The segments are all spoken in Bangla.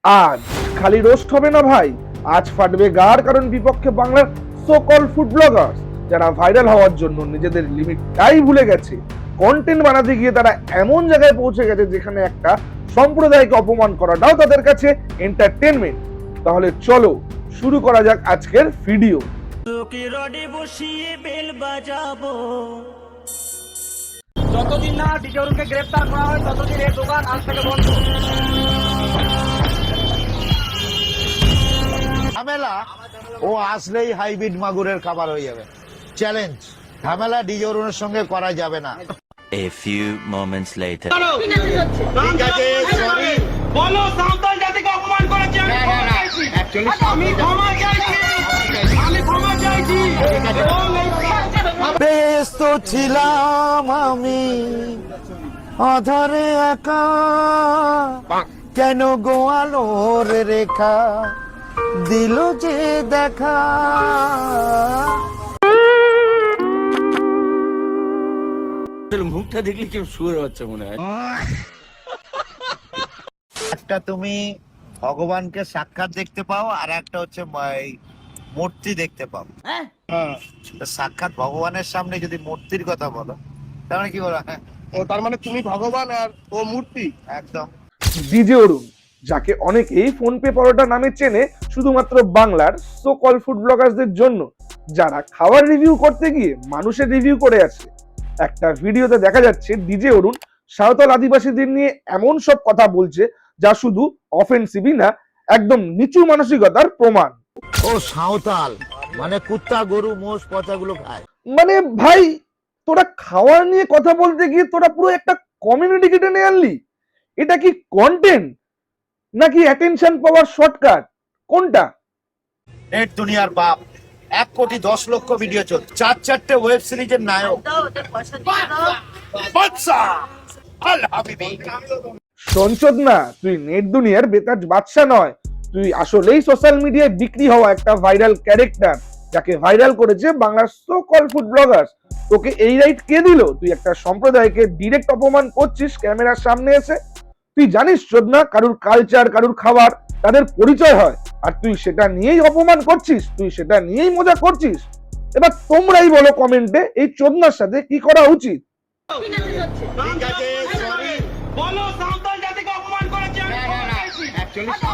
আজ খালি রোস্ট হবে না ভাই, আজ ফাটবে গার, কারণ বিপক্ষে বাংলার সো কল ফুড ব্লগার্স যারা ভাইরাল হওয়ার জন্য নিজেদের লিমিটটাই ভুলে গেছে। কন্টেন্ট বানাতে গিয়ে তারা এমন জায়গায় পৌঁছে গেছে যেখানে একটা সম্প্রদায়কে অপমান করাটাও তাদের কাছে এন্টারটেনমেন্ট। তাহলে চলো শুরু করা যাক আজকের ভিডিও। যতদিন না ডিজে অরুণকে গ্রেফতার করা হয় ততদিন এই দোকান আজ থেকে বন্ধ। ঝামেলা ও আসলেই হাইব্রিড মাগুরের খাবার হয়ে যাবে। চ্যালেঞ্জ, ঝামেলা ডিজে অরুণের সঙ্গে করা যাবে না। A few moments later. ঠিক আছে, সরি। বলো সাঁওতাল জাতিকে অপমান করেছি আমি ক্ষমা চাইছি, আমি ক্ষমা চাইছি। ব্যস্ত ছিলাম আমি অধরে একা, কেন গোয়ালোর রেখা দিল যে দেখা। মুখটা দেখলে কেউ শুয়ে হচ্ছে মনে হয়। একটা তুমি ভগবানকে সাক্ষাৎ দেখতে পাও, আর একটা হচ্ছে মূর্তি দেখতে পাও। তো সাক্ষাৎ ভগবানের সামনে যদি মূর্তির কথা বলো তাহলে কি বলো? ও তার মানে তুমি ভগবান আর ও মূর্তি। একদম। ডিজে অরুণ, যাকে অনেকেই ফোন পে পরোটা নামে চেনে, শুধুমাত্র বাংলার সো কল ফুড ব্লগারদের জন্য যারা খাবার রিভিউ করতে গিয়ে মানুষের রিভিউ করে আছে। একটা ভিডিওতে দেখা যাচ্ছে ডিজে অরুণ সাঁওতাল আদিবাসীদের নিয়ে এমন সব কথা বলছে যা শুধু অফেন্সিভই না, একদম নিচু মানসিকতার প্রমাণ। ও সাঁওতাল মানে কুত্তা গরু মোষ পচাগুলো খায়। মানে ভাই, তোরা খাওয়ার নিয়ে কথা বলতে গিয়ে তোরা পুরো একটা কমিউনিটিকে টেনে আনলি। এটা কি কন্টেন্ট নাকি অ্যাটেনশন পাওয়ার শর্টকাট, কোনটা? নেট দুনিয়ার বাপ, 1,10,00,000 ভিডিও চলছে, 4-4টে ওয়েব সিরিজের নায়ক। বাদশা আল হাবিবি। সঞ্চদ না, তুই নেট দুনিয়ার বেতাজ বাদশা নয়, তুই আসলেই সোশ্যাল মিডিয়ায় বিক্রি হওয়া একটা ভাইরাল ক্যারেক্টার, যাকে ভাইরাল করেছে বাংলার সো কল ফুড ব্লগার্স। তোকে এই রাইট কে দিল? তুই একটা সম্প্রদায়কে ডিরেক্ট অপমান করছিস ক্যামেরার সামনে এসে। তুই জানিস চোদনা, কারুর কালচার, কারুর খাবার তাদের পরিচয় হয়, আর তুই সেটা নিয়েই অপমান করছিস, তুই সেটা নিয়েই মজা করছিস। এবার তোমরাই বলো কমেন্টে এই চোদনার সাথে কি করা উচিত। ঠিক আছে, সরি। বলো সাঁওতাল জাতিকে অপমান করেছি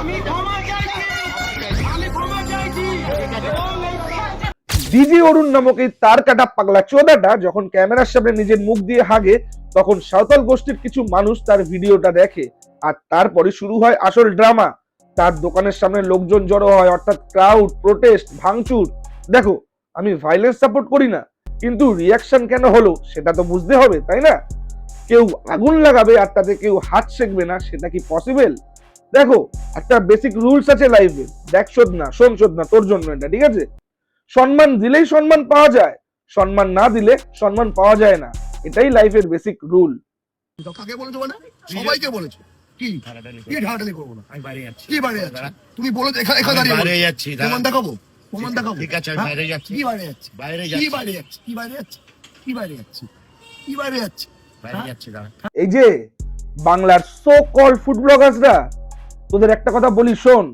আমি ক্ষমা চাইছি, আমি ক্ষমা চাইছি। ডিজে অরুণ নামক এই তার কাটা পাগলা চোদাটা যখন ক্যামেরার সামনে নিজের মুখ দিয়ে হাগে, তখন সাঁওতাল গোষ্ঠীর কিছু মানুষ তার ভিডিওটা দেখে, আর তারপরে শুরু হয় আসল ড্রামা। তার দোকানের সামনে লোকজন জড়ো হয়, অর্থাৎ ক্রাউড, প্রোটেস্ট, ভাঙচুর। দেখো, আমি ভাইলেন্স সাপোর্ট করি না, কিন্তু রিয়াকশন কেন হলো সেটা তো বুঝতে হবে, তাই না? কেউ আগুন লাগাবে আর তাতে কেউ হাত সেকবে না, সেটা কি পসিবল? দেখো, একটা বেসিক রুলস আছে লাইফে। দেখ শোধ না, তোর জন্য এটা, ঠিক আছে? সম্মান দিলেই সম্মান পাওয়া যায়, সম্মান না দিলে সম্মান পাওয়া যায় না। এটাই লাইফের বেসিক রুল। কাকে বলেছো? মানে সবাইকে বলেছো। কি কি ঢাটানি করবো না? আমি বাইরে যাচ্ছি। কি বাইরে যাচ্ছি? তুমি বলো এখানে দাঁড়িয়ে বাইরে বলো। যাচ্ছি, প্রমাণ দেখাবো, প্রমাণ দেখাবো। ঠিক আছে, আমি হ্যাঁ? বাইরে যাচ্ছি। কি বাইরে যাচ্ছি? বাইরে কি যাচ্ছি। বাইরে যাচ্ছি? কি বাইরে যাচ্ছি? কি বাইরে যাচ্ছি? কি বাইরে যাচ্ছি? বাইরে যাচ্ছি, দাঁড়া। এই যে বাংলার সো কল ফুড ব্লগার্সরা, তোদের একটা কথা বলি শোন,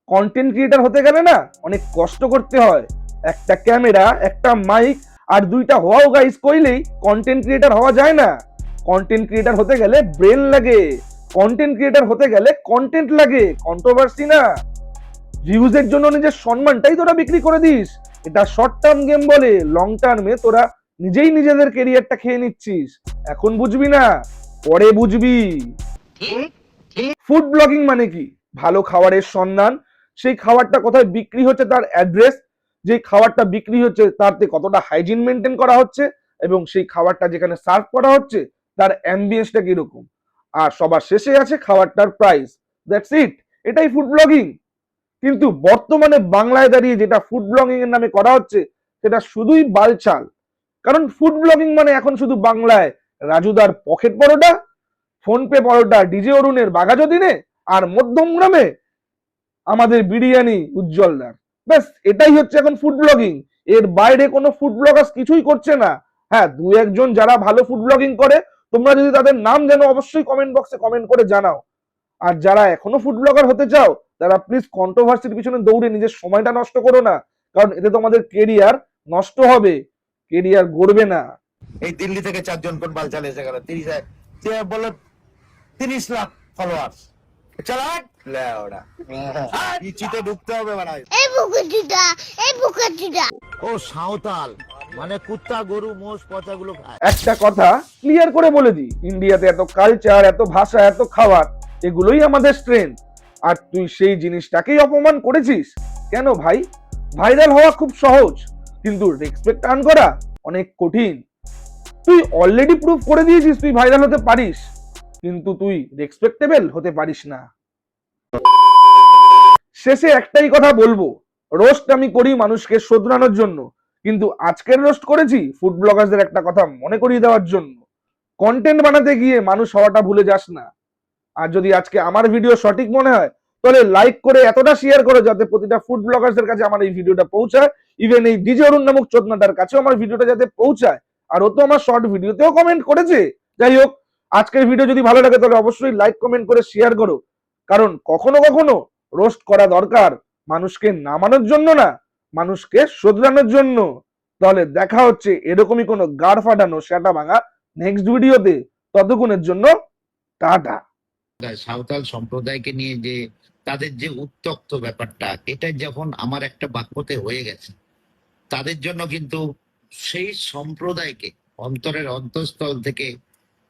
কন্টেন্ট ক্রিয়েটার হতে গেলে না অনেক কষ্ট করতে হয়। একটা ক্যামেরা, একটা মাইক আর দুইটা হওয়াও গাইস কইলেই কন্টেন্ট ক্রিয়েটার হওয়া যায় না। কন্টেন্ট ক্রিয়েটার হতে গেলে ব্রেন লাগে, কন্টেন্ট ক্রিয়েটার হতে গেলে কন্টেন্ট লাগে, কন্ট্রোভার্সি না। ভিউজের জন্য নিজের সম্মানটাই তোরা বিক্রি করে দিস। এটা শর্ট টার্ম গেম বলে, লং টার্মে তোরা নিজেই নিজেদের কেরিয়ারটা খেয়ে নিচ্ছিস। এখন বুঝবি না, পরে বুঝবি। ফুড ব্লগিং মানে কি? ভালো খাবারের সন্ধান, সেই খাবারটা কোথায় বিক্রি হচ্ছে তার অ্যাড্রেস, যে খাবারটা বিক্রি হচ্ছে তাতে কতটা হাইজিন মেনটেন করা হচ্ছে, এবং সেই খাবারটা যেখানে সার্ভ করা হচ্ছে তার অ্যাম্বিয়েন্সটা কিরকম, আর সবার শেষে আছে খাবারটার প্রাইস। দ্যাটস ইট, এটাই ফুড ব্লগিং। কিন্তু বর্তমানে বাংলায় দাঁড়িয়ে যেটা ফুড ব্লগিং এর নামে করা হচ্ছে সেটা শুধুই বালছাল। কারণ ফুড ব্লগিং মানে এখন শুধু বাংলায় রাজুদার পকেট পরোটা, ফোন পে পরোটা ডিজে অরুণের বাঘাযতীনে, আর মধ্যমগ্রামে আমাদের বিরিয়ানি উজ্জ্বলদার। ব্যাস, এটাই হচ্ছে এখন ফুড ব্লগিং। এর বাইরে কোনো ফুড ব্লগার্স কিছুই করছে না। হ্যাঁ, দু একজন যারা ভালো ফুড ব্লগিং করে, তোমরা যদি তাদের নাম জানো অবশ্যই কমেন্ট বক্সে কমেন্ট করে জানাও। আর যারা এখনো ফুড ব্লগার হতে চাও তারা প্লিজ কন্ট্রোভার্সির পিছনে দৌড়ে নিজের সময়টা নষ্ট করো না, কারণ এতে তোমাদের কেরিয়ার নষ্ট হবে, কেরিয়ার গড়বে না। এই দিল্লি থেকে 4 জন কোন বাল চালে এসে গেল 30 বললো 30 লাখ ফলোয়ার্স চালাক লেওড়া ইচিতে ঢুকতে হবে বাড়াই। ও সাঁওতাল মানে কুত্তা গরু মোষ পচাগুলো খায়। একটা কথা ক্লিয়ার করে বলে দিই, ইন্ডিয়াতে এত কালচার, এত ভাষা, এত খাবার, এগুলোই আমাদের স্ট্রেংথ। আর তুই সেই জিনিসটাকেই অপমান করেছিস কেন ভাই? ভাইরাল হওয়া খুব সহজ, কিন্তু রেসপেক্ট আর্ন করা অনেক কঠিন। তুই অলরেডি প্রুফ করে দিয়েছিস তুই ভাইরাল হতে পারিস, কিন্তু তুই রেসপেক্টেবল হতে পারিস না। শেষে একটাই কথা বলবো, রোস্ট আমি করি মানুষকে শোধরানোর জন্য, কিন্তু আজকের রোস্ট করেছি ফুড ব্লগারদের একটা কথা মনে করিয়ে দেওয়ার জন্য। কন্টেন্ট বানাতে গিয়ে মানুষ হওয়াটা ভুলে যাস না। আর যদি আজকে আমার ভিডিও সঠিক মনে হয় তাহলে লাইক করে এতটা শেয়ার করো যাতে প্রতিটা ফুড ব্লগারদের কাছে আমার এই ভিডিওটা পৌঁছায়, ইভেন এই ডিজে অরুণ নামক চোদনাটার কাছেও আমার ভিডিওটা যাতে পৌঁছায়। আর ও তো আমার শর্ট ভিডিওতেও কমেন্ট করেছে। যাই হোক, আজকের ভিডিও যদি ভালো লাগে তাহলে অবশ্যই লাইক কমেন্ট করে শেয়ার করো, কারণ কখনো কখনো রোস্ট করা দরকার মানুষকে নামানোর জন্য না, মানুষকে শোধরানোর জন্য। তাহলে দেখা হচ্ছে এরকমই কোনো গাড় ফাটানো সেটা ভাঙা নেক্সট ভিডিওতে। ততক্ষণের জন্য টাটা। সাঁওতাল সম্প্রদায়কে নিয়ে যে তাদের যে উত্তক্ত ব্যাপারটা, এটা যখন আমার একটা বাক্যতে হয়ে গেছে, তাদের জন্য কিন্তু সেই সম্প্রদায়কে অন্তরের অন্তঃস্থল থেকে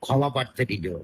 ক্ষমা প্রার্থী নিজেও।